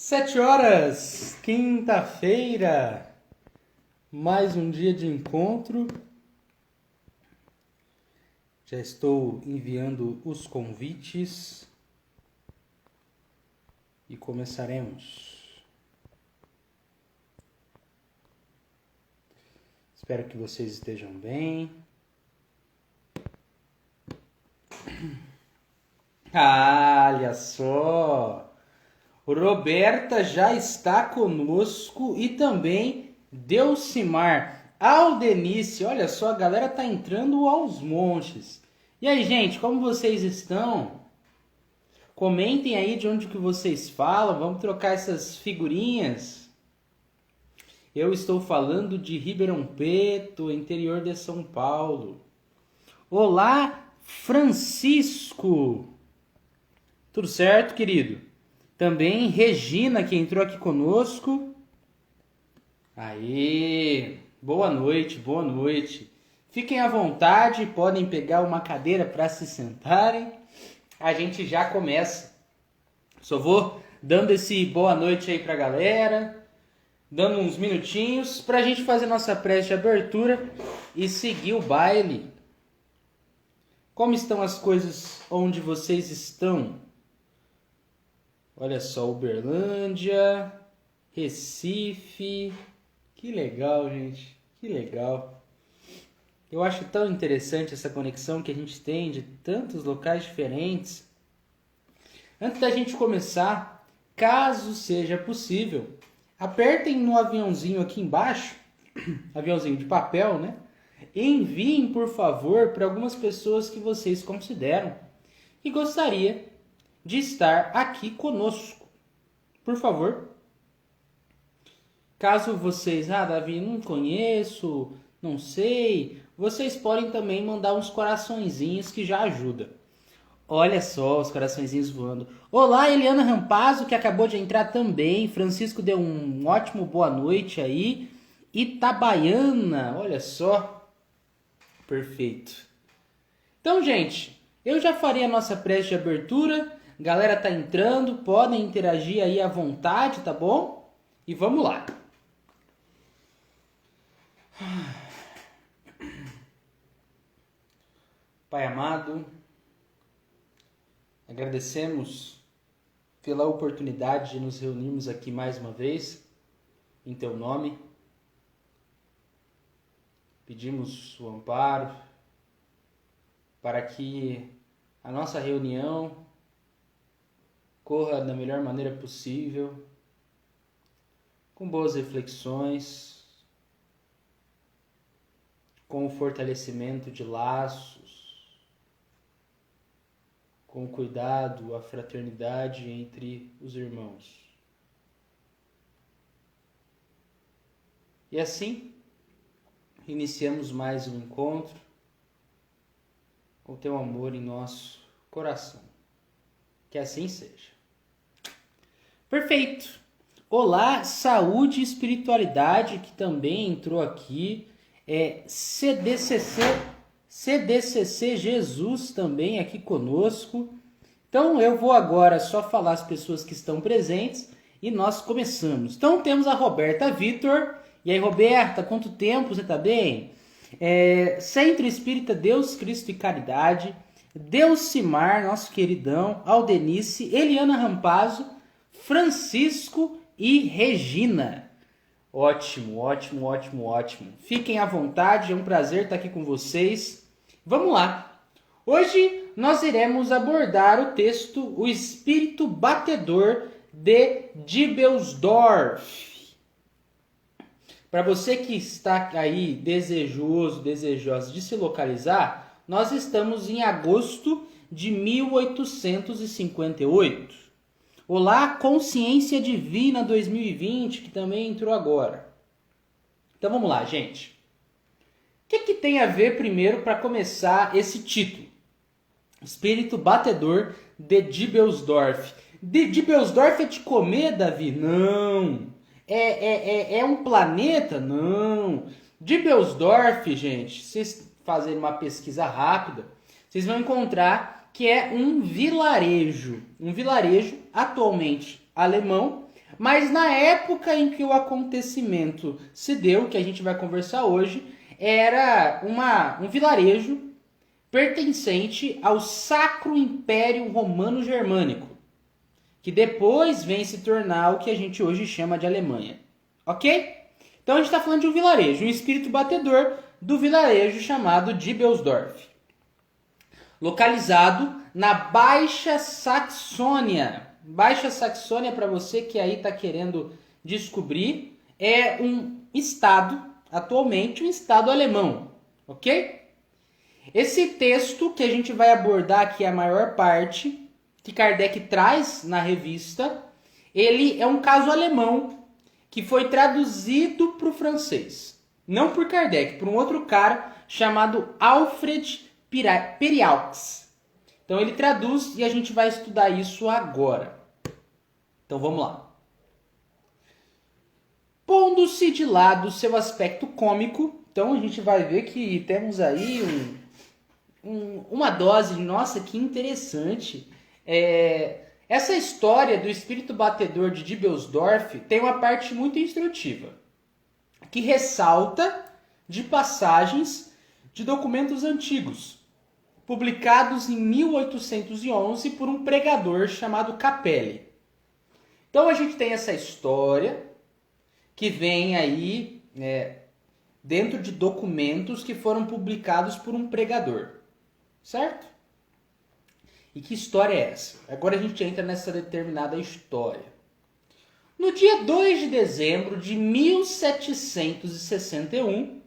7 horas, quinta-feira, mais um dia de encontro. Já estou enviando os convites e começaremos. Espero que vocês estejam bem. Olha só! Roberta já está conosco e também Delcimar. Aldenice, olha só, a galera tá entrando aos montes. E aí, gente, como vocês estão? Comentem aí de onde que vocês falam, vamos trocar essas figurinhas. Eu estou falando de Ribeirão Preto, interior de São Paulo. Olá, Francisco. Tudo certo, querido? Também Regina, que entrou aqui conosco. Aê! Boa noite, boa noite. Fiquem à vontade, podem pegar uma cadeira para se sentarem. A gente já começa. Só vou dando esse boa noite aí pra galera, dando uns minutinhos pra gente fazer nossa prece de abertura e seguir o baile. Como estão as coisas onde vocês estão? Olha só, Uberlândia, Recife. Que legal, gente. Que legal. Eu acho tão interessante essa conexão que a gente tem de tantos locais diferentes. Antes da gente começar, caso seja possível, apertem no aviãozinho aqui embaixo, aviãozinho de papel, né? E enviem, por favor, para algumas pessoas que vocês consideram e gostaria de estar aqui conosco. Por favor. Caso vocês, Davi, não conheço, não sei, vocês podem também mandar uns coraçõezinhos que já ajuda. Olha só os coraçõezinhos voando. Olá, Eliana Rampazzo, que acabou de entrar também. Francisco deu um ótimo boa noite aí. Itabaiana, olha só. Perfeito. Então, gente, eu já farei a nossa prece de abertura. Galera tá entrando, podem interagir aí à vontade, tá bom? E vamos lá. Pai amado, agradecemos pela oportunidade de nos reunirmos aqui mais uma vez, em Teu nome. Pedimos o amparo para que a nossa reunião corra da melhor maneira possível, com boas reflexões, com o fortalecimento de laços, com o cuidado, a fraternidade entre os irmãos. E assim, iniciamos mais um encontro com Teu amor em nosso coração. Que assim seja. Perfeito. Olá, saúde e espiritualidade, que também entrou aqui. CDCC Jesus também aqui conosco. Então eu vou agora só falar as pessoas que estão presentes e nós começamos. Então temos a Roberta Vitor. E aí, Roberta, quanto tempo você está bem? Centro Espírita Deus, Cristo e Caridade. Delcimar, nosso queridão, Aldenice, Eliana Rampazzo, Francisco e Regina. Ótimo, ótimo, ótimo, ótimo. Fiquem à vontade, é um prazer estar aqui com vocês. Vamos lá. Hoje nós iremos abordar o texto O Espírito Batedor de Dibelsdorf. Para você que está aí desejoso de se localizar, nós estamos em agosto de 1858. Olá, Consciência Divina 2020, que também entrou agora. Então vamos lá, gente. O que tem a ver primeiro para começar esse título? Espírito Batedor de Dibelsdorf. De Dibelsdorf é de comer, Davi? Não. É um planeta? Não. Dibelsdorf, gente, vocês fazerem uma pesquisa rápida, vocês vão encontrar que é um vilarejo atualmente alemão, Mas na época em que o acontecimento se deu, que a gente vai conversar hoje, era um vilarejo pertencente ao Sacro Império Romano Germânico, que depois vem se tornar o que a gente hoje chama de Alemanha. Ok? Então a gente está falando de um vilarejo, um espírito batedor do vilarejo chamado Dibelsdorf, localizado na Baixa Saxônia. Baixa Saxônia, para você que aí está querendo descobrir, é um estado, atualmente um estado alemão, ok? Esse texto que a gente vai abordar aqui, a maior parte, que Kardec traz na revista, ele é um caso alemão que foi traduzido para o francês. Não por Kardec, por um outro cara chamado Alfred Periaux. Então ele traduz e a gente vai estudar isso agora. Então vamos lá. Pondo-se de lado seu aspecto cômico, então a gente vai ver que temos aí uma dose, nossa, que interessante. Essa história do espírito batedor de Dibelsdorf tem uma parte muito instrutiva, que ressalta de passagens de documentos antigos, publicados em 1811 por um pregador chamado Capelli. Então a gente tem essa história que vem aí dentro de documentos que foram publicados por um pregador, certo? E que história é essa? Agora a gente entra nessa determinada história. No dia 2 de dezembro de 1761,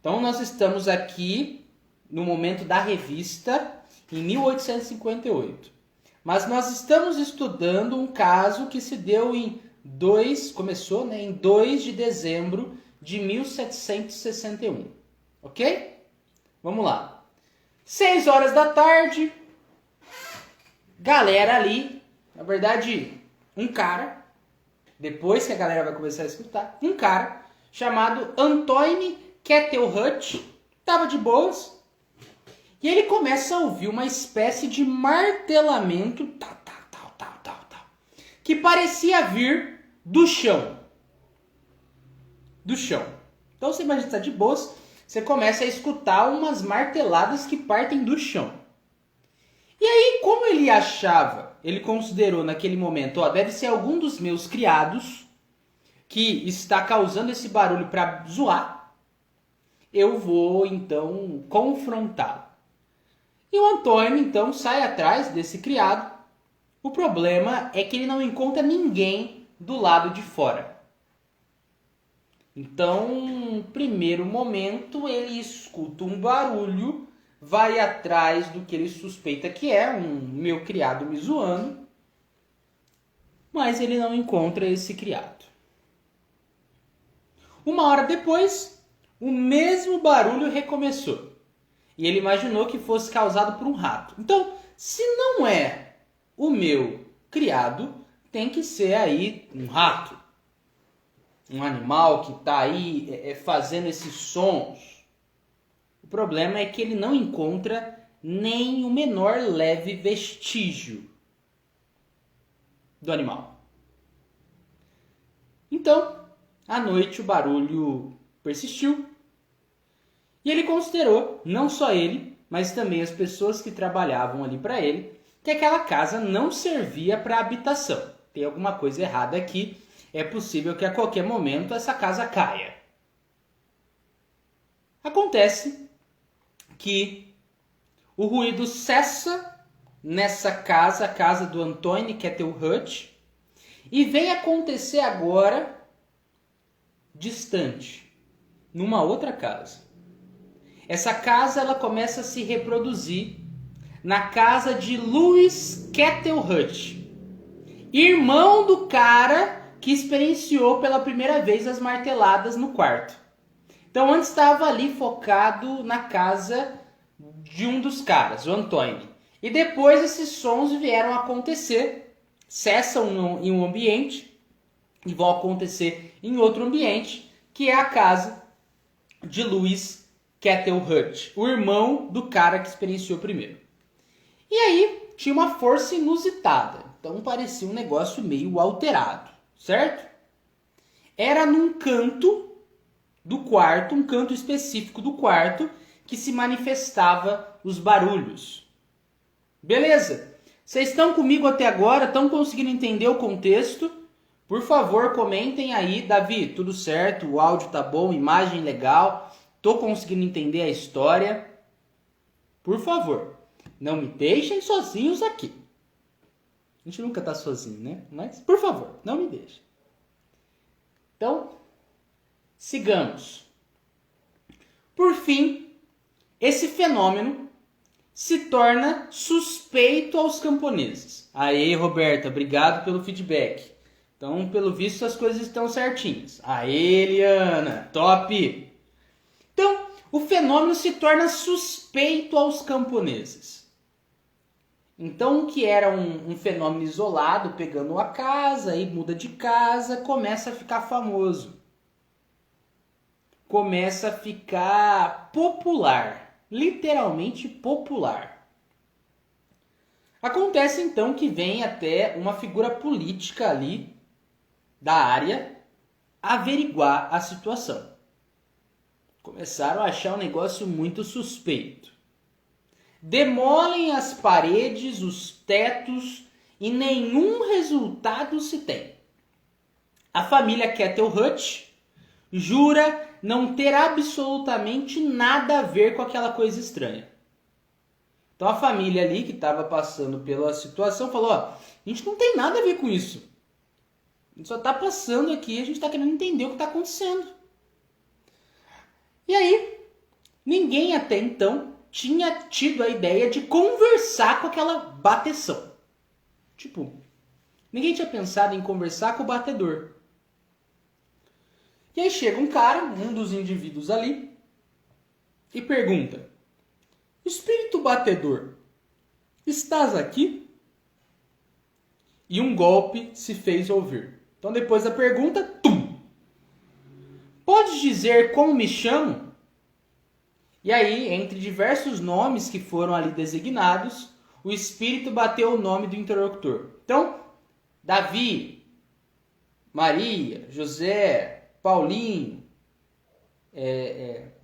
então nós estamos aqui no momento da revista, em 1858. Mas nós estamos estudando um caso que se deu começou em 2 de dezembro de 1761. Ok? Vamos lá. 6 horas da tarde, galera ali, na verdade, um cara, depois que a galera vai começar a escutar, um cara chamado Antoine Kettelhut, estava de boas, e ele começa a ouvir uma espécie de martelamento, tal, que parecia vir do chão. Do chão. Então você imagina, está de boas, você começa a escutar umas marteladas que partem do chão. E aí, como ele considerou naquele momento, deve ser algum dos meus criados que está causando esse barulho para zoar, eu vou então confrontá-lo. E o Antônio então sai atrás desse criado. O problema é que ele não encontra ninguém do lado de fora. Então, no primeiro momento, ele escuta um barulho, vai atrás do que ele suspeita que é um meu criado me zoando, mas ele não encontra esse criado. Uma hora depois, o mesmo barulho recomeçou. E ele imaginou que fosse causado por um rato. Então, se não é o meu criado, tem que ser aí um rato. Um animal que está aí fazendo esses sons. O problema é que ele não encontra nem o menor leve vestígio do animal. Então, à noite o barulho persistiu. E ele considerou, não só ele, mas também as pessoas que trabalhavam ali para ele, que aquela casa não servia para habitação. Tem alguma coisa errada aqui, é possível que a qualquer momento essa casa caia. Acontece que o ruído cessa nessa casa, a casa do Antoine Kettelhut, e vem acontecer agora distante, numa outra casa. Essa casa ela começa a se reproduzir na casa de Louis Kettelhut, irmão do cara que experienciou pela primeira vez as marteladas no quarto. Então antes estava ali focado na casa de um dos caras, o Antoine. E depois esses sons vieram a acontecer, cessam em um ambiente e vão acontecer em outro ambiente, que é a casa de Louis Kettelhut, o irmão do cara que experienciou primeiro. E aí tinha uma força inusitada, então parecia um negócio meio alterado, certo? Era num canto do quarto, um canto específico do quarto, que se manifestava os barulhos. Beleza? Vocês estão comigo até agora? Estão conseguindo entender o contexto? Por favor, comentem aí. Davi, tudo certo? O áudio tá bom? Imagem legal? Tô conseguindo entender a história? Por favor, não me deixem sozinhos aqui. A gente nunca tá sozinho, né? Mas, por favor, não me deixem. Então, sigamos. Por fim, esse fenômeno se torna suspeito aos camponeses. Aê, Roberta, obrigado pelo feedback. Então, pelo visto, as coisas estão certinhas. Aê, Eliana, top! Então, o fenômeno se torna suspeito aos camponeses. Então, o que era um fenômeno isolado, pegando a casa e muda de casa, começa a ficar famoso. Começa a ficar popular, literalmente popular. Acontece então que vem até uma figura política ali da área averiguar a situação. Começaram a achar um negócio muito suspeito. Demolem as paredes, os tetos e nenhum resultado se tem. A família Kettlehut jura não ter absolutamente nada a ver com aquela coisa estranha. Então a família ali que estava passando pela situação falou, ó, a gente não tem nada a ver com isso. A gente só está passando aqui, a gente está querendo entender o que está acontecendo. E aí, ninguém até então tinha tido a ideia de conversar com aquela bateção. Tipo, ninguém tinha pensado em conversar com o batedor. E aí chega um cara, um dos indivíduos ali, e pergunta, espírito batedor, estás aqui? E um golpe se fez ouvir. Então depois da pergunta, tum! Podes dizer como me chamo? E aí, entre diversos nomes que foram ali designados, o espírito bateu o nome do interlocutor. Então, Davi, Maria, José, Paulinho,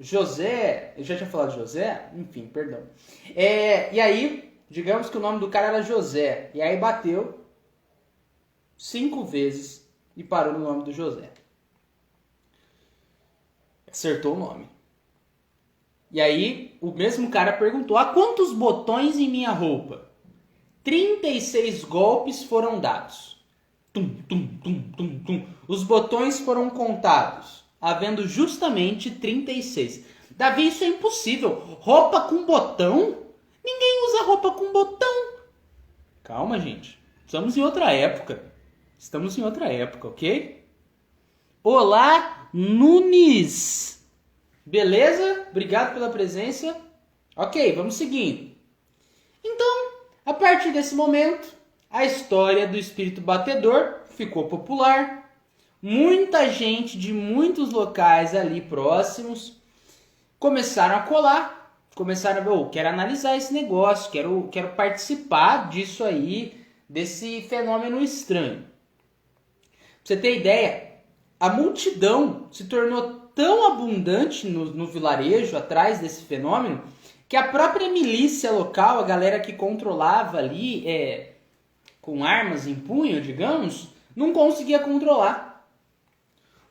José, eu já tinha falado José? Enfim, perdão. E aí, digamos que o nome do cara era José, e aí bateu 5 vezes e parou no nome do José. Acertou o nome. E aí, o mesmo cara perguntou, há quantos botões em minha roupa? 36 golpes foram dados. Tum, tum, tum, tum, tum. Os botões foram contados, havendo justamente 36. Davi, isso é impossível. Roupa com botão? Ninguém usa roupa com botão. Calma, gente. Estamos em outra época. Ok? Olá, Nunes. Beleza? Obrigado pela presença. Ok, vamos seguindo. Então, a partir desse momento, a história do espírito batedor ficou popular. Muita gente de muitos locais ali próximos começaram a colar, começaram a quero analisar esse negócio, quero participar disso aí, desse fenômeno estranho. Pra você ter ideia, a multidão se tornou tão abundante no vilarejo atrás desse fenômeno que a própria milícia local, a galera que controlava ali com armas em punho, digamos, não conseguia controlar.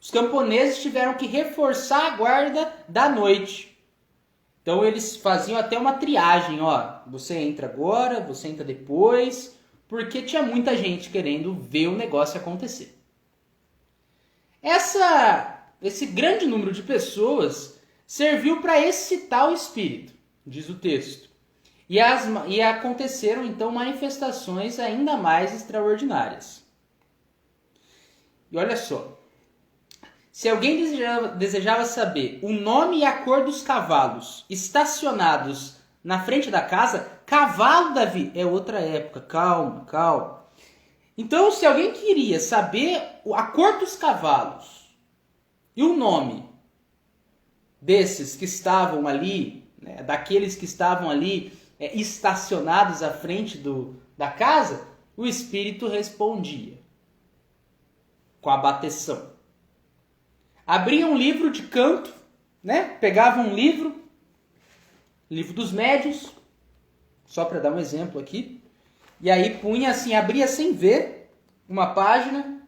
Os camponeses tiveram que reforçar a guarda da noite. Então eles faziam até uma triagem, ó, você entra agora, você entra depois, porque tinha muita gente querendo ver o negócio acontecer. Esse grande número de pessoas serviu para excitar o espírito, diz o texto. E aconteceram então manifestações ainda mais extraordinárias. E olha só, se alguém desejava saber o nome e a cor dos cavalos estacionados na frente da casa, cavalo, Davi, é outra época, calma. Então, se alguém queria saber a cor dos cavalos e o nome desses que estavam ali, né, daqueles que estavam ali estacionados à frente da casa, o espírito respondia. com a bateção. Abria um livro de canto, né? Pegava um livro dos médiuns, só para dar um exemplo aqui, e aí punha assim, abria sem ver uma página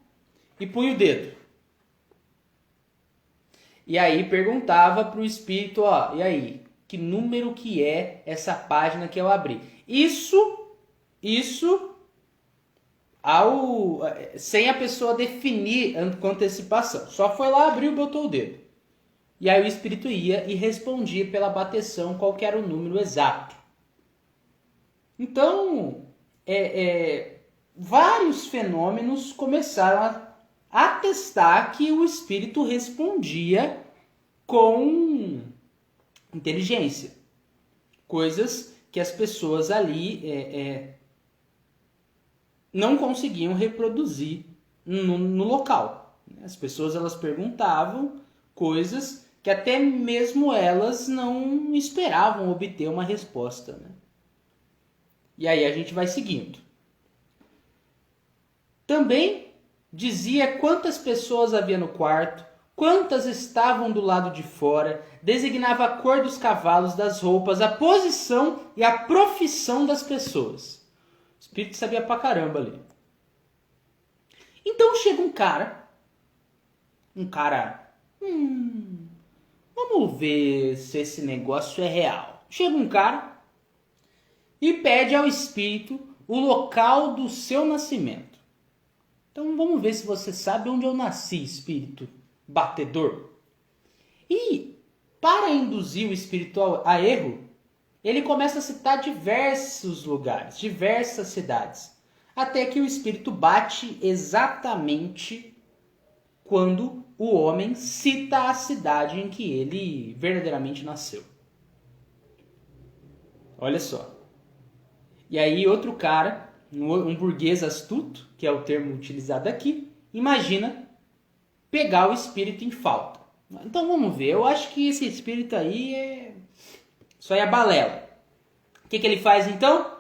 e punha o dedo. E aí perguntava para o espírito, ó, e aí, que número que é essa página que eu abri? Isso sem a pessoa definir com antecipação. Só foi lá, abriu, botou o dedo. E aí o espírito ia e respondia pela bateção qual que era o número exato. Então, vários fenômenos começaram a atestar que o espírito respondia com inteligência. Coisas que as pessoas ali não conseguiam reproduzir no local. As pessoas elas perguntavam coisas que até mesmo elas não esperavam obter uma resposta, né? E aí a gente vai seguindo. Também dizia quantas pessoas havia no quarto, quantas estavam do lado de fora, designava a cor dos cavalos, das roupas, a posição e a profissão das pessoas. O espírito sabia pra caramba ali. Então chega um cara, vamos ver se esse negócio é real. Chega um cara e pede ao espírito o local do seu nascimento. Então vamos ver se você sabe onde eu nasci, espírito batedor. E para induzir o espírito a erro, ele começa a citar diversos lugares, diversas cidades, até que o espírito bate exatamente quando o homem cita a cidade em que ele verdadeiramente nasceu. Olha só. E aí outro cara, um burguês astuto, que é o termo utilizado aqui, imagina pegar o espírito em falta. Então vamos ver, eu acho que esse espírito aí só é a balela. O que ele faz então?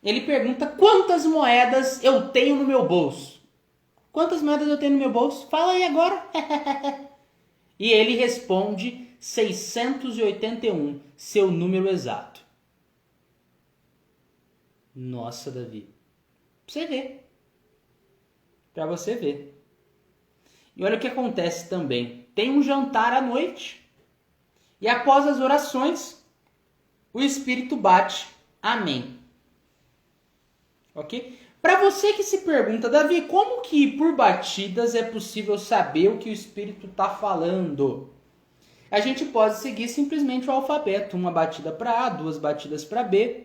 Ele pergunta quantas moedas eu tenho no meu bolso. Quantas moedas eu tenho no meu bolso? Fala aí agora. E ele responde 681, seu número exato. Nossa, Davi. Pra você ver. Pra você ver. E olha o que acontece também. Tem um jantar à noite. E após as orações, o espírito bate amém. Ok? Para você que se pergunta, Davi, como que por batidas é possível saber o que o espírito está falando? A gente pode seguir simplesmente o alfabeto. Uma batida para A, duas batidas para B.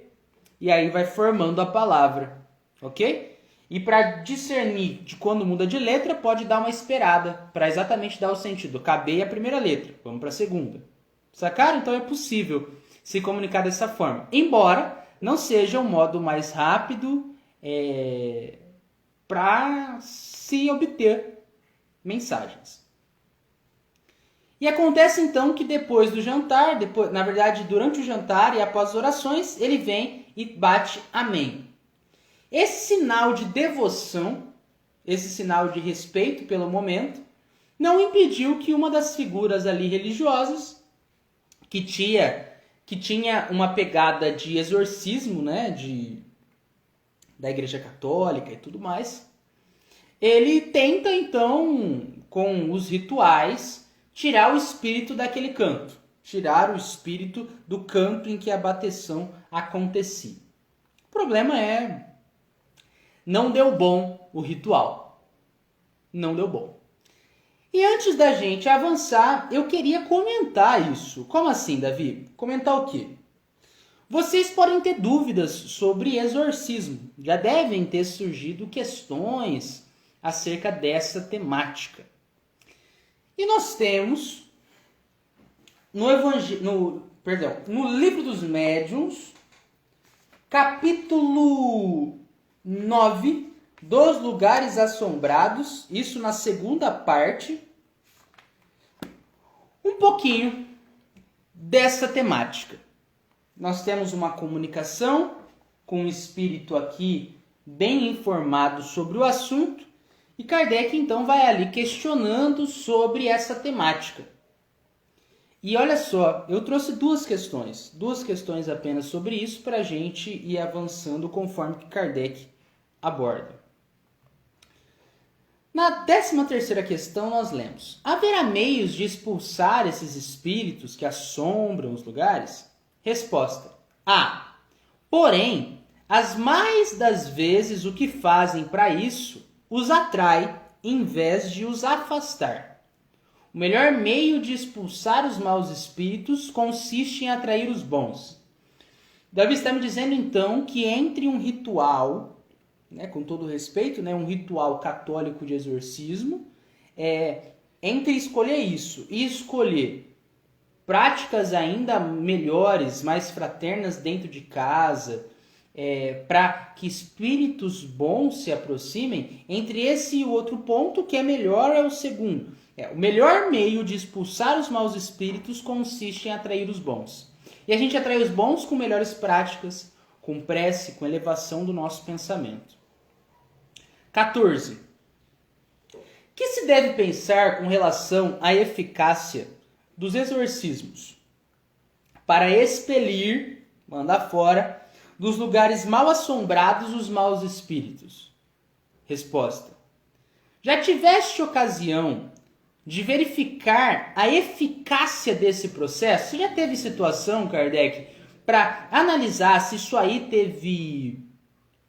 E aí vai formando a palavra. Ok? E para discernir de quando muda de letra, pode dar uma esperada para exatamente dar o sentido. Acabei a primeira letra, vamos para a segunda. Sacaram? Então é possível se comunicar dessa forma. Embora não seja o modo mais rápido para se obter mensagens. E acontece então que depois do jantar, na verdade durante o jantar e após as orações, ele vem e bate amém. Esse sinal de devoção, esse sinal de respeito pelo momento, não impediu que uma das figuras ali religiosas, que tinha uma pegada de exorcismo, né, da Igreja Católica e tudo mais, ele tenta então, com os rituais, tirar o espírito daquele canto, tirar o espírito do canto em que a bateção acontecia. O problema não deu bom o ritual. Não deu bom. E antes da gente avançar, eu queria comentar isso. Como assim, Davi? Comentar o quê? Vocês podem ter dúvidas sobre exorcismo. Já devem ter surgido questões acerca dessa temática. E nós temos no Livro dos Médiuns, capítulo 9, dos lugares assombrados, isso na segunda parte, um pouquinho dessa temática. Nós temos uma comunicação com um espírito aqui bem informado sobre o assunto E Kardec então vai ali questionando sobre essa temática. E olha só, eu trouxe duas questões apenas sobre isso para a gente ir avançando conforme que Kardec aborda. Na 13ª questão nós lemos: haverá meios de expulsar esses espíritos que assombram os lugares? Resposta: há. Porém, as mais das vezes o que fazem para isso os atrai em vez de os afastar. O melhor meio de expulsar os maus espíritos consiste em atrair os bons. Davi está me dizendo então que entre um ritual, com todo respeito, um ritual católico de exorcismo, entre escolher isso e escolher práticas ainda melhores, mais fraternas dentro de casa, para que espíritos bons se aproximem, entre esse e o outro ponto, que é melhor é o segundo. O melhor meio de expulsar os maus espíritos consiste em atrair os bons. E a gente atrai os bons com melhores práticas, com prece, com elevação do nosso pensamento. 14. O que se deve pensar com relação à eficácia dos exorcismos para expelir, mandar fora, dos lugares mal assombrados os maus espíritos? Resposta: já tiveste ocasião de verificar a eficácia desse processo? Você já teve situação, Kardec, para analisar se isso aí teve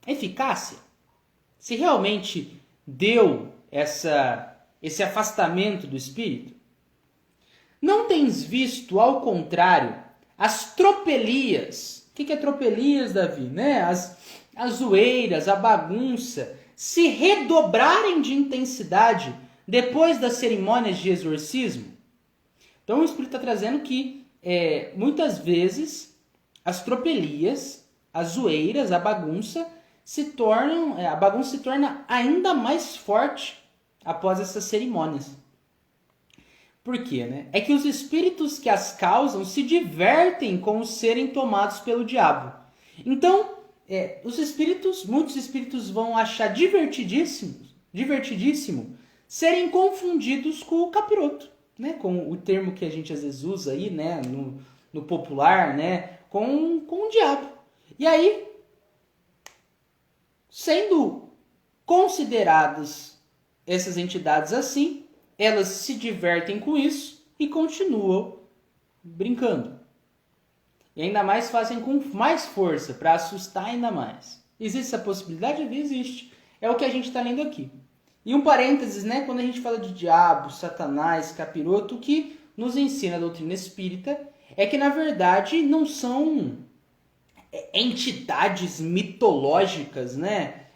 eficácia? Se realmente deu esse afastamento do espírito? Não tens visto, ao contrário, as tropelias? O que é tropelias, Davi? As zoeiras, a bagunça, se redobrarem de intensidade depois das cerimônias de exorcismo? Então o Espírito está trazendo que muitas vezes as tropelias, as zoeiras, a bagunça se torna ainda mais forte após essas cerimônias. Por quê? É que os espíritos que as causam se divertem com os serem tomados pelo diabo. Então, muitos espíritos vão achar divertidíssimo serem confundidos com o capiroto, com o termo que a gente às vezes usa aí, no popular, com o diabo. E aí, sendo consideradas essas entidades assim, elas se divertem com isso e continuam brincando. E ainda mais fazem com mais força para assustar ainda mais. Existe essa possibilidade? Existe. É o que a gente está lendo aqui. E um parênteses, quando a gente fala de diabo, satanás, capiroto, o que nos ensina a doutrina espírita é que, na verdade, não são entidades mitológicas,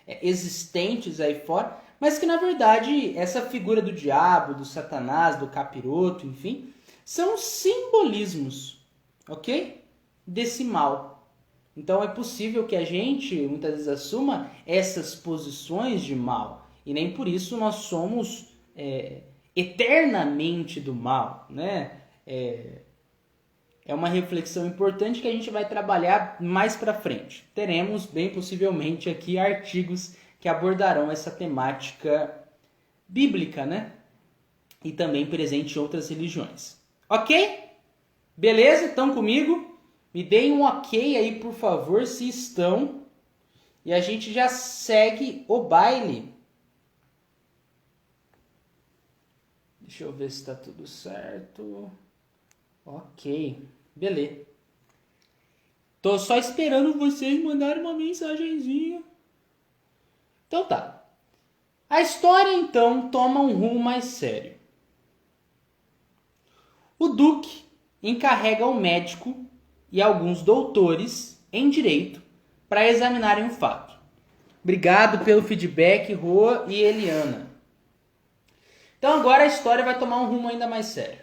existentes aí fora, mas que, na verdade, essa figura do diabo, do satanás, do capiroto, enfim, são simbolismos, ok? Desse mal. Então é possível que a gente, muitas vezes, assuma essas posições de mal. E nem por isso nós somos eternamente do mal, É uma reflexão importante que a gente vai trabalhar mais para frente. Teremos, bem possivelmente, aqui artigos que abordarão essa temática bíblica, E também presente em outras religiões. Ok? Beleza? Estão comigo? Me deem um ok aí, por favor, se estão. E a gente já segue o baile. Deixa eu ver se está tudo certo. Ok, beleza. Tô só esperando vocês mandarem uma mensagenzinha. Então tá. A história então toma um rumo mais sério. O Duque encarrega um médico e alguns doutores em direito para examinarem o fato. Obrigado pelo feedback, Rô e Eliana. Então agora a história vai tomar um rumo ainda mais sério.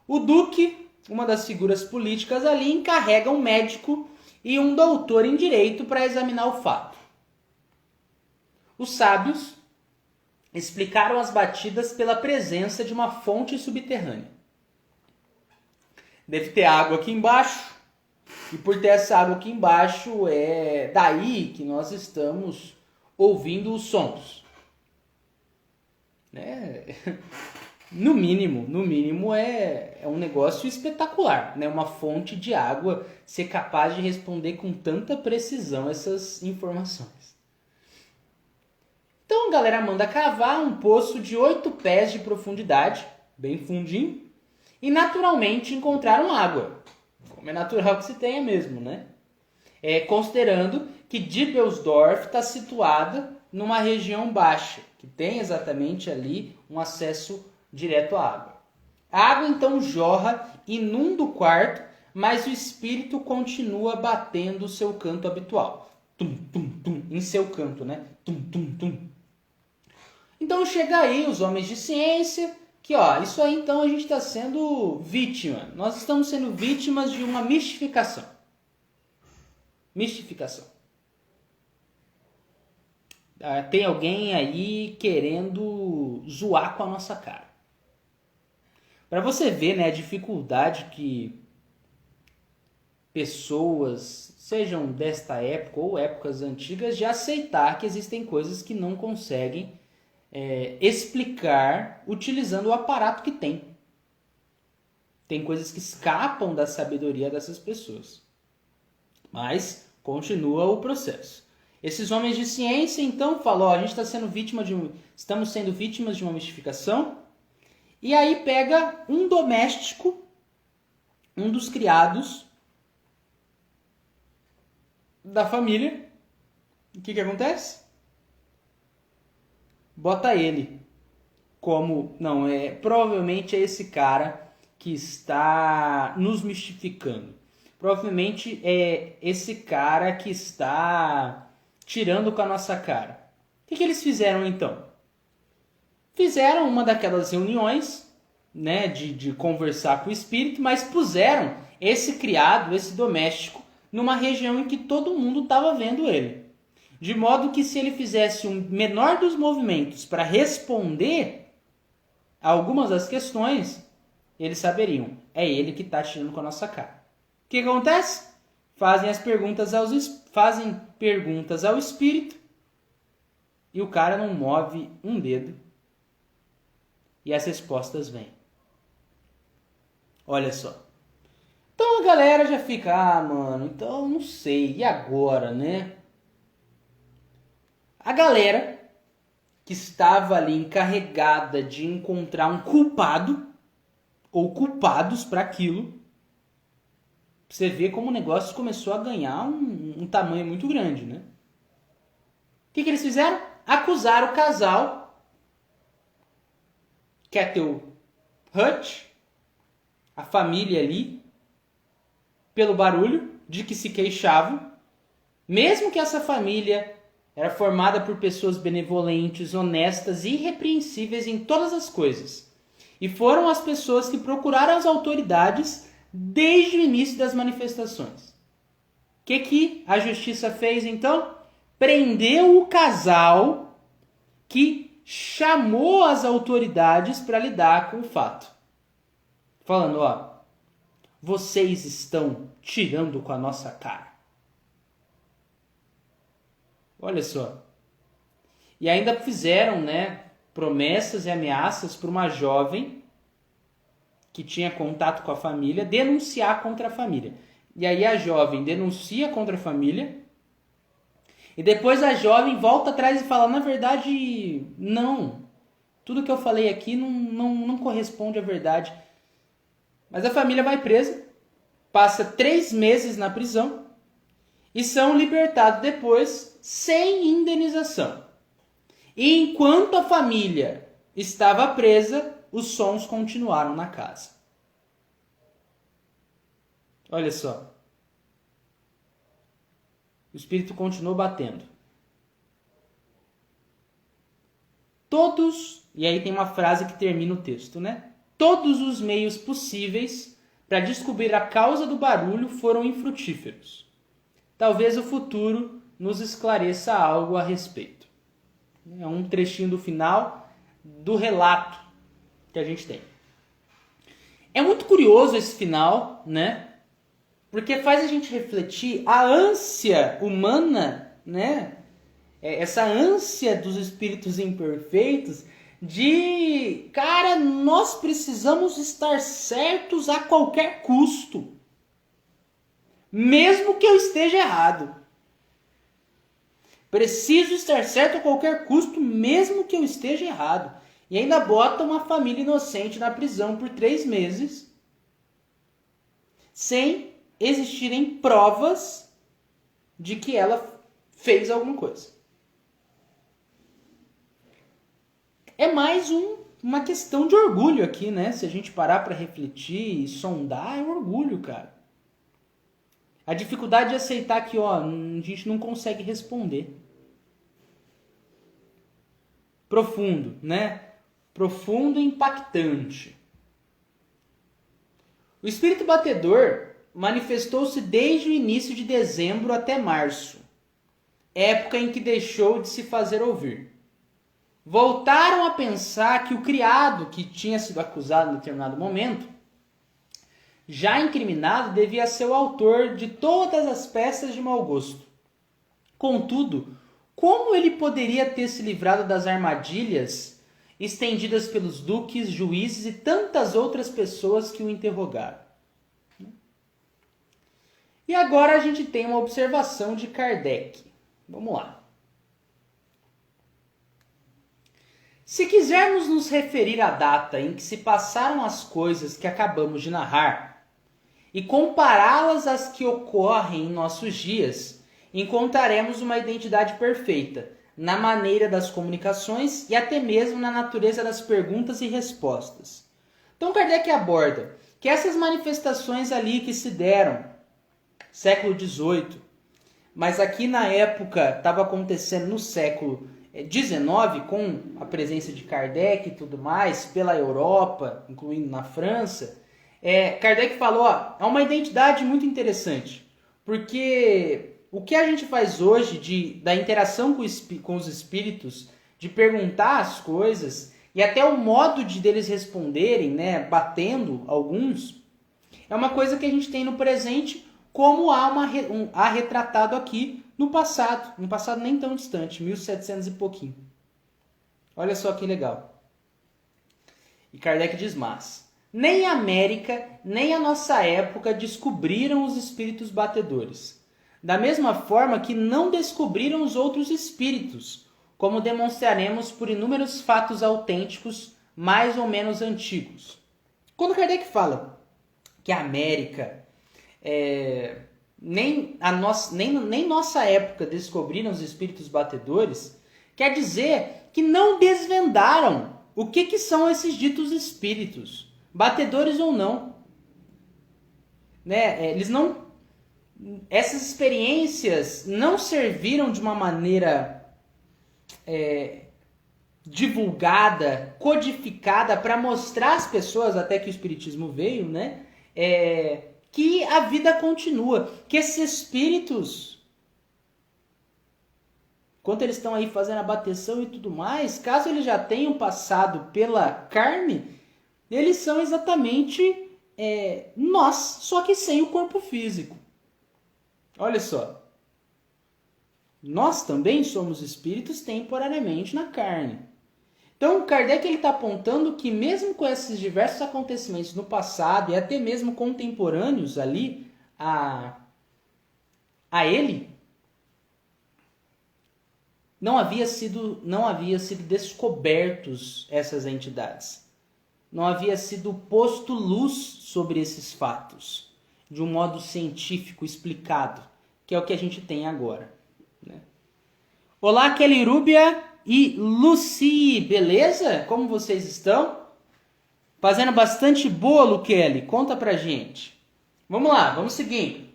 O Duque, uma das figuras políticas ali, encarrega um médico e um doutor em direito para examinar o fato. Os sábios explicaram as batidas pela presença de uma fonte subterrânea. Deve ter água aqui embaixo, e por ter essa água aqui embaixo, é daí que nós estamos ouvindo os sons. né? No mínimo é um negócio espetacular, né? Uma fonte de água ser capaz de responder com tanta precisão essas informações. Então a galera manda cavar um poço de 8 pés de profundidade, bem fundinho, e naturalmente encontraram água, como é natural que se tenha mesmo, né? Considerando que Dippelsdorf está situada numa região baixa, que tem exatamente ali um acesso direto à água. A água então jorra, inunda o quarto, mas o espírito continua batendo o seu canto habitual. Tum, tum, tum, em seu canto, né? Tum, tum, tum. Então chega aí os homens de ciência, que isso aí então a gente está sendo vítima. Nós estamos sendo vítimas de uma mistificação. Mistificação. Tem alguém aí querendo zoar com a nossa cara. Para você ver, né, a dificuldade que pessoas, sejam desta época ou épocas antigas, de aceitar que existem coisas que não conseguem explicar utilizando o aparato que tem. Tem coisas que escapam da sabedoria dessas pessoas. Mas continua o processo. Esses homens de ciência, então, falam, a gente está sendo estamos sendo vítimas de uma mistificação. E aí pega um doméstico, um dos criados da família. O que acontece? Bota ele como... Não, provavelmente é esse cara que está nos mistificando. Provavelmente é esse cara que está tirando com a nossa cara. O que eles fizeram então? Fizeram uma daquelas reuniões, né, de conversar com o espírito, mas puseram esse criado, esse doméstico, numa região em que todo mundo estava vendo ele. De modo que se ele fizesse um menor dos movimentos para responder a algumas das questões, eles saberiam. É ele que está tirando com a nossa cara. O que acontece? Fazem perguntas ao espírito e o cara não move um dedo. E as respostas vêm. Olha só. Então a galera já fica, mano, então não sei, e agora, né? A galera que estava ali encarregada de encontrar um culpado ou culpados para aquilo, você vê como o negócio começou a ganhar um tamanho muito grande, né? O que eles fizeram? Acusaram o casal Kettle Hutch, a família ali, pelo barulho de que se queixavam, mesmo que essa família era formada por pessoas benevolentes, honestas e irrepreensíveis em todas as coisas. E foram as pessoas que procuraram as autoridades desde o início das manifestações. O que a justiça fez então? Prendeu o casal que chamou as autoridades para lidar com o fato. Falando, vocês estão tirando com a nossa cara. Olha só. E ainda fizeram, né, promessas e ameaças para uma jovem que tinha contato com a família denunciar contra a família. E aí a jovem denuncia contra a família e depois a jovem volta atrás e fala, na verdade, não. Tudo que eu falei aqui não corresponde à verdade. Mas a família vai presa, passa 3 meses na prisão e são libertados depois sem indenização. E enquanto a família estava presa, os sons continuaram na casa. Olha só. O espírito continuou batendo. Todos, e aí tem uma frase que termina o texto, né? Todos os meios possíveis para descobrir a causa do barulho foram infrutíferos. Talvez o futuro nos esclareça algo a respeito. É um trechinho do final do relato que a gente tem. É muito curioso esse final, né? Porque faz a gente refletir a ânsia humana, né? Essa ânsia dos espíritos imperfeitos de, cara, nós precisamos estar certos a qualquer custo, mesmo que eu esteja errado. Preciso estar certo a qualquer custo, mesmo que eu esteja errado. E ainda bota uma família inocente na prisão por 3 meses, sem existirem provas de que ela fez alguma coisa. É mais uma questão de orgulho aqui, né? Se a gente parar para refletir e sondar, é um orgulho, cara. A dificuldade de aceitar que, ó, a gente não consegue responder. Profundo, né? Profundo e impactante. O espírito batedor manifestou-se desde o início de dezembro até março, época em que deixou de se fazer ouvir. Voltaram a pensar que o criado que tinha sido acusado em determinado momento, já incriminado, devia ser o autor de todas as peças de mau gosto. Contudo, como ele poderia ter se livrado das armadilhas estendidas pelos duques, juízes e tantas outras pessoas que o interrogaram? E agora a gente tem uma observação de Kardec. Vamos lá. Se quisermos nos referir à data em que se passaram as coisas que acabamos de narrar e compará-las às que ocorrem em nossos dias, encontraremos uma identidade perfeita na maneira das comunicações e até mesmo na natureza das perguntas e respostas. Então Kardec aborda que essas manifestações ali que se deram, século XVIII, mas aqui na época estava acontecendo no século XIX, com a presença de Kardec e tudo mais, pela Europa, incluindo na França, Kardec falou, ó, é uma identidade muito interessante, porque o que a gente faz hoje da interação com os espíritos, de perguntar as coisas, e até o modo deles responderem, né, batendo alguns, é uma coisa que a gente tem no presente, como há retratado aqui no passado nem tão distante, 1700 e pouquinho. Olha só que legal. E Kardec diz mais: nem a América, nem a nossa época descobriram os espíritos batedores. Da mesma forma que não descobriram os outros espíritos, como demonstraremos por inúmeros fatos autênticos, mais ou menos antigos. Quando Kardec fala que a América, nem nossa época descobriram os espíritos batedores, quer dizer que não desvendaram o que são esses ditos espíritos, batedores ou não. Né? Essas experiências não serviram de uma maneira divulgada, codificada, para mostrar às pessoas, até que o espiritismo veio, né? Que a vida continua, que esses espíritos, enquanto eles estão aí fazendo a bateção e tudo mais, caso eles já tenham passado pela carne, eles são exatamente nós, só que sem o corpo físico. Olha só, nós também somos espíritos temporariamente na carne. Então, Kardec está apontando que mesmo com esses diversos acontecimentos no passado e até mesmo contemporâneos ali a ele, não havia sido descobertos essas entidades. Não havia sido posto luz sobre esses fatos de um modo científico explicado, que é o que a gente tem agora. Né? Olá, Kelly Rúbia e Lucy, beleza? Como vocês estão? Fazendo bastante bolo, Kelly? Conta pra gente. Vamos lá, vamos seguindo.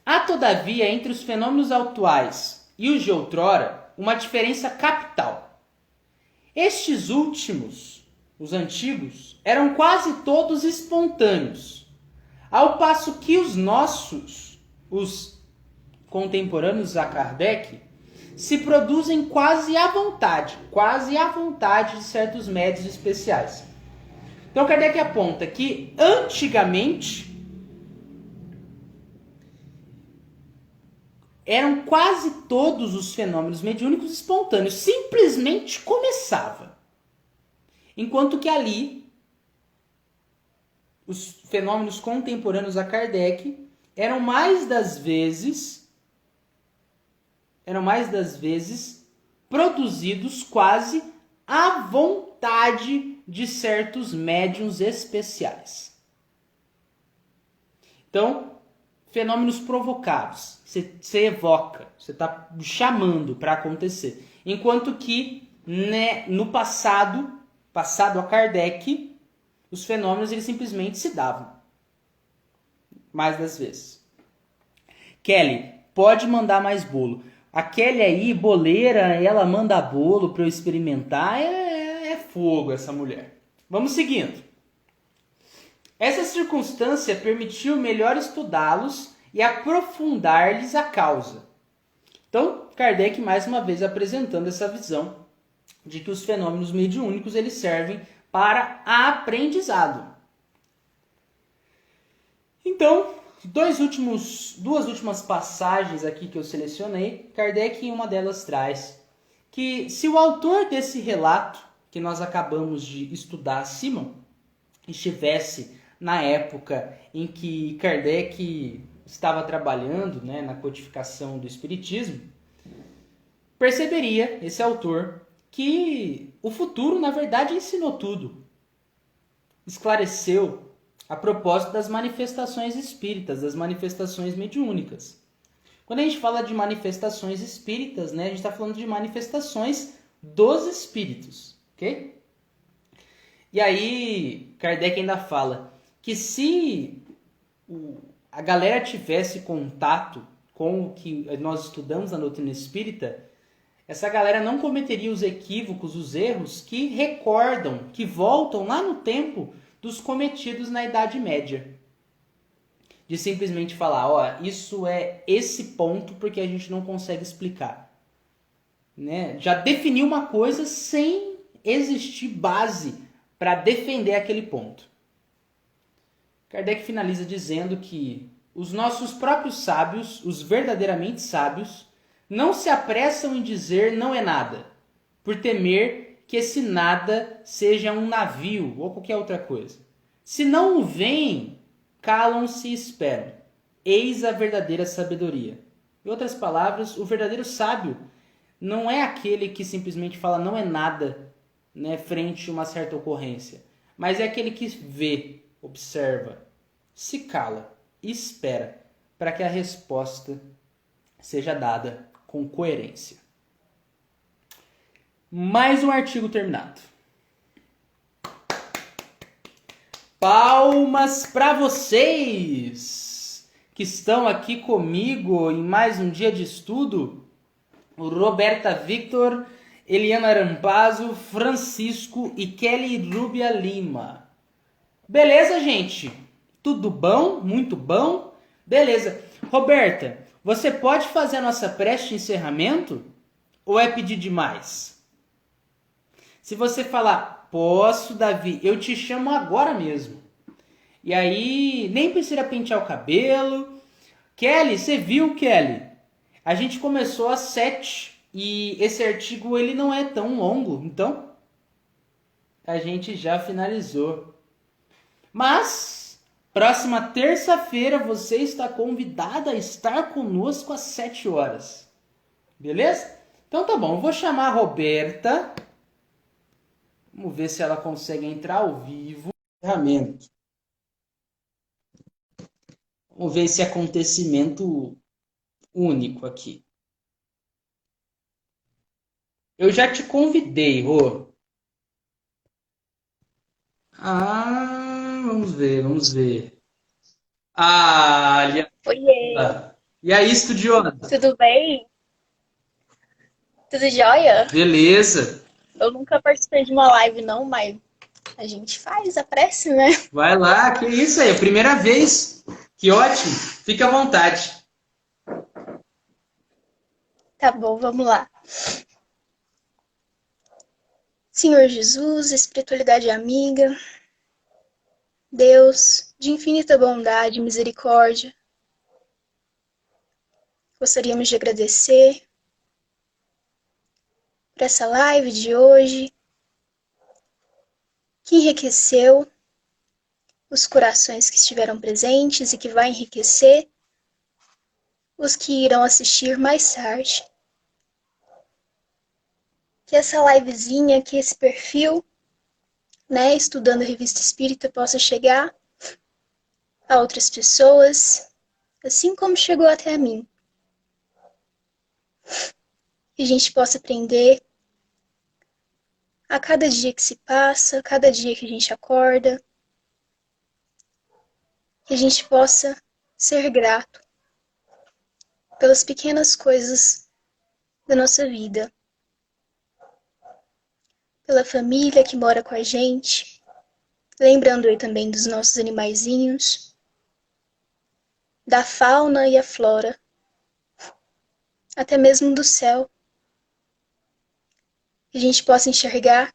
Há, todavia, entre os fenômenos atuais e os de outrora, uma diferença capital. Estes últimos, os antigos, eram quase todos espontâneos, ao passo que os nossos, os contemporâneos a Kardec, se produzem quase à vontade de certos médios especiais. Então Kardec aponta que antigamente eram quase todos os fenômenos mediúnicos espontâneos. Simplesmente começava. Enquanto que ali, os fenômenos contemporâneos a Kardec eram mais das vezes produzidos quase à vontade de certos médiuns especiais. Então, fenômenos provocados, você evoca, você está chamando para acontecer. Enquanto que, né, no passado a Kardec, os fenômenos eles simplesmente se davam. Mais das vezes. Kelly, pode mandar mais bolo. A Kelly aí, boleira, ela manda bolo para eu experimentar. É fogo essa mulher. Vamos seguindo. Essa circunstância permitiu melhor estudá-los e aprofundar-lhes a causa. Então, Kardec mais uma vez apresentando essa visão de que os fenômenos mediúnicos eles servem para aprendizado. Então, duas últimas passagens aqui que eu selecionei, Kardec em uma delas traz que se o autor desse relato que nós acabamos de estudar acima estivesse na época em que Kardec estava trabalhando, né, na codificação do Espiritismo, perceberia esse autor que o futuro, na verdade, ensinou tudo. Esclareceu a propósito das manifestações espíritas, das manifestações mediúnicas. Quando a gente fala de manifestações espíritas, né, a gente está falando de manifestações dos espíritos, ok? E aí, Kardec ainda fala que se a galera tivesse contato com o que nós estudamos na doutrina espírita, essa galera não cometeria os equívocos, os erros que recordam, que voltam lá no tempo dos cometidos na Idade Média. De simplesmente falar, ó, isso é esse ponto porque a gente não consegue explicar. Né? Já definiu uma coisa sem existir base para defender aquele ponto. Kardec finaliza dizendo que os nossos próprios sábios, os verdadeiramente sábios, não se apressam em dizer não é nada, por temer que esse nada seja um navio ou qualquer outra coisa. Se não o veem, calam-se e esperam. Eis a verdadeira sabedoria. Em outras palavras, o verdadeiro sábio não é aquele que simplesmente fala não é nada, né, frente a uma certa ocorrência, mas é aquele que vê, observa, se cala e espera para que a resposta seja dada com coerência. Mais um artigo terminado. Palmas para vocês que estão aqui comigo em mais um dia de estudo. O Roberta Victor, Eliana Rampazzo, Francisco e Kelly Rubia Lima. Beleza, gente? Tudo bom? Muito bom? Beleza. Roberta, você pode fazer a nossa prece de encerramento? Ou é pedir demais? Se você falar, posso, Davi, eu te chamo agora mesmo. E aí, nem precisa pentear o cabelo. Kelly, você viu, Kelly? A gente começou às 7 e esse artigo ele não é tão longo, então a gente já finalizou. Mas, próxima terça-feira você está convidada a estar conosco às 7 horas. Beleza? Então tá bom, eu vou chamar a Roberta. Vamos ver se ela consegue entrar ao vivo. Ferramenta. Vamos ver esse acontecimento único aqui. Eu já te convidei, Rô. Vamos ver. Oiê, E aí, estudiosa? tudo bem? Tudo jóia? Beleza. Eu nunca participei de uma live, não, mas a gente faz a prece, né? Vai lá, que isso aí, é a primeira vez. Que ótimo. Fica à vontade. Tá bom, vamos lá. Senhor Jesus, espiritualidade amiga, Deus de infinita bondade e misericórdia, gostaríamos de agradecer por essa live de hoje, que enriqueceu os corações que estiveram presentes e que vai enriquecer os que irão assistir mais tarde. Que essa livezinha, que esse perfil, né, estudando a Revista Espírita, possa chegar a outras pessoas, assim como chegou até a mim. Que a gente possa aprender a cada dia que se passa, a cada dia que a gente acorda, que a gente possa ser grato pelas pequenas coisas da nossa vida. Pela família que mora com a gente, lembrando aí também dos nossos animaizinhos, da fauna e a flora, até mesmo do céu. Que a gente possa enxergar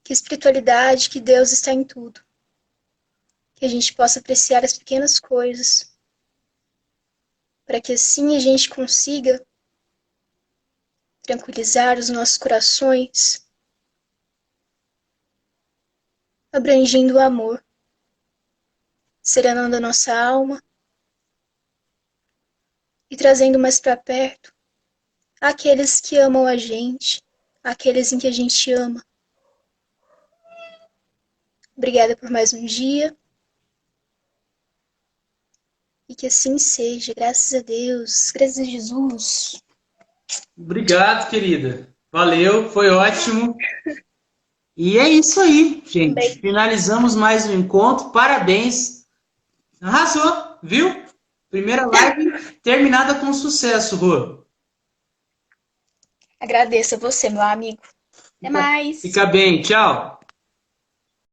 que espiritualidade, que Deus está em tudo. Que a gente possa apreciar as pequenas coisas, para que assim a gente consiga tranquilizar os nossos corações, abrangindo o amor, serenando a nossa alma e trazendo mais para perto aqueles que amam a gente, aqueles em que a gente ama. Obrigada por mais um dia. E que assim seja, graças a Deus, graças a Jesus. Obrigado, querida. Valeu, foi ótimo. E é isso aí, gente. Bem. Finalizamos mais um encontro. Parabéns. Arrasou, viu? Primeira live terminada com sucesso, Rô. Agradeço a você, meu amigo. Até mais. Fica bem, tchau.